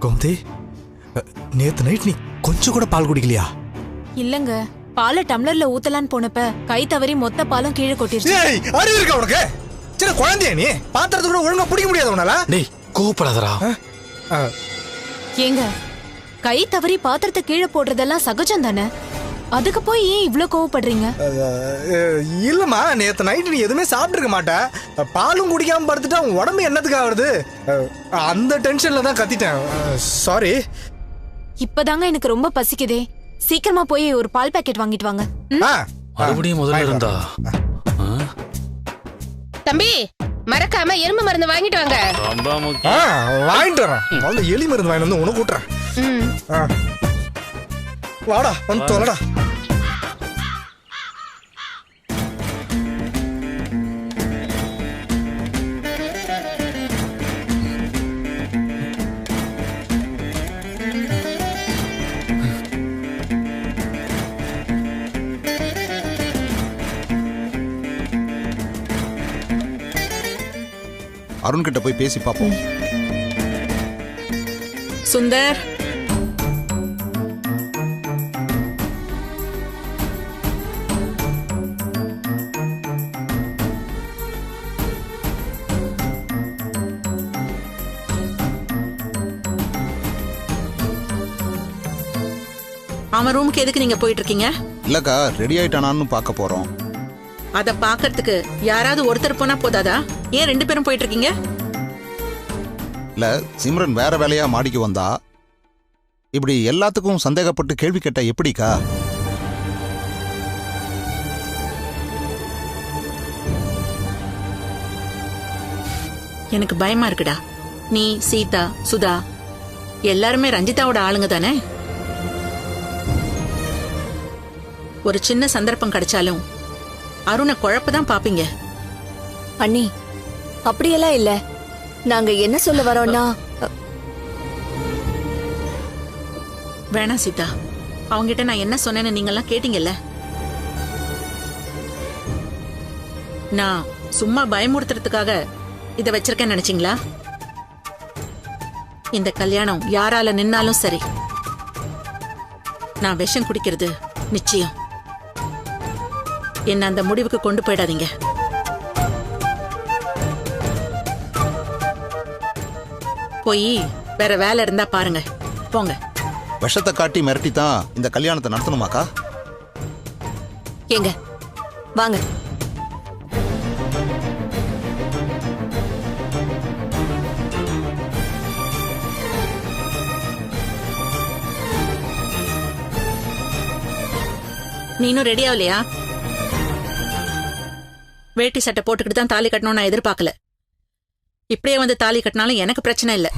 கோமதி, நேத்து நைட் நீ கொஞ்சம் கூட பால் குடிக்கலையா? இல்லங்க, பாலை டம்ளர்ல ஊத்தலான்னு போனப்ப கை தவறி மொத்த பாலும் கீழே கொட்டிருச்சு. ஏய், அறிவு இருக்கா உனக்கு? சின்ன குழந்தையா நீ? பாத்திரத்தை கூட ஒழுங்கா பிடிக்க முடியாது உன்னால? டேய் கோவப்படாதடா. ஏங்க, கை தவறி பாத்திரத்தை கீழே போடுறதெல்லாம் சகஜம் தானே? அதுக்கு போய் ஏன் இவ்ளோ கோவப்படுறீங்க? இல்லம்மா, நேத்து நைட் நீ எதுவுமே சாப்பிட்டுருக்க மாட்ட. பாலும் குடிக்காம படுத்துட்டா உன் உடம்பு என்னத்துக்கு ஆகுது? அந்த டென்ஷன்ல தான் கத்திட்டேன். சாரி. இப்பதாங்க எனக்கு ரொம்ப பசிக்குதே. சீக்கிரமா போய் ஒரு பால் பாக்கெட் வாங்கிட்டு வாங்க. மறுபடியும் முதல்ல இருந்தா. தம்பி, மறக்காம எறும்பு மருந்து வாங்கிட்டு வாங்க. ரொம்ப முக்கியம். வாங்கிட்டு வரேன். முதல்ல எலி மருந்து வாங்கிட்டு வந்து உனக்கு கூட்டுறேன். வாடா, வந்து தொலைடா. அருண் கிட்ட போய் பேசி பாப்போம். சுந்தர், அவன் ரூமுக்கு எதுக்கு நீங்க போயிட்டு இருக்கீங்க? இல்லக்கா, ரெடி ஆயிட்டானான்னு பார்க்க போறோம். அத பாக்கிறதுக்கு யாராவது ஒருத்தர் போனா போதாதா? ஏன் 2 பேரும் போயிட்டு இருக்கீங்க? இல்ல, சிம்ரன் வேற வேலையா மாடிக்கு வந்தா. இப்படி எல்லாத்துக்கும் சந்தேகப்பட்டு கேள்வி கேட்டா எப்படிக்கா? எனக்கு பயமா இருக்குடா. நீ, சீதா, சுதா எல்லாருமே ரஞ்சிதாவோட ஆளுங்க தானே? ஒரு சின்ன சந்தர்ப்பம் கிடைச்சாலும் அருணை குழப்பதான் பாப்பீங்க. அண்ணி, அப்படியெல்லாம் இல்ல. நாங்க என்ன சொல்ல வரோம்னா, வேணாம் சீதா, அவங்கிட்ட நான் என்ன சொன்னேன்னு நீங்கெல்லாம் கேட்டீங்கல்ல. நான் சும்மா பயமுறுத்துறதுக்காக இத வச்சிருக்கேன்னு நினைச்சீங்களா? இந்த கல்யாணம் யாரால நின்னாலும் சரி, நான் விஷம் குடிக்கிறது நிச்சயம். என்ன அந்த முடிவுக்கு கொண்டு போயிடாதீங்க. போய் வேற வேலை இருந்தா பாருங்க, போங்க. விஷத்தை காட்டி மிரட்டி தான் இந்த கல்யாணத்தை நடத்தணுமாக்கா? ஏங்க வாங்க. நீனும் ரெடி ஆகலையா? வேட்டி சட்டை போட்டுக்கிட்டு தான் தாலி கட்டணும்னு நான் எதிர்பார்க்கல. இப்படியே வந்து தாலி கட்டினாலும் எனக்கு பிரச்சனை இல்லை.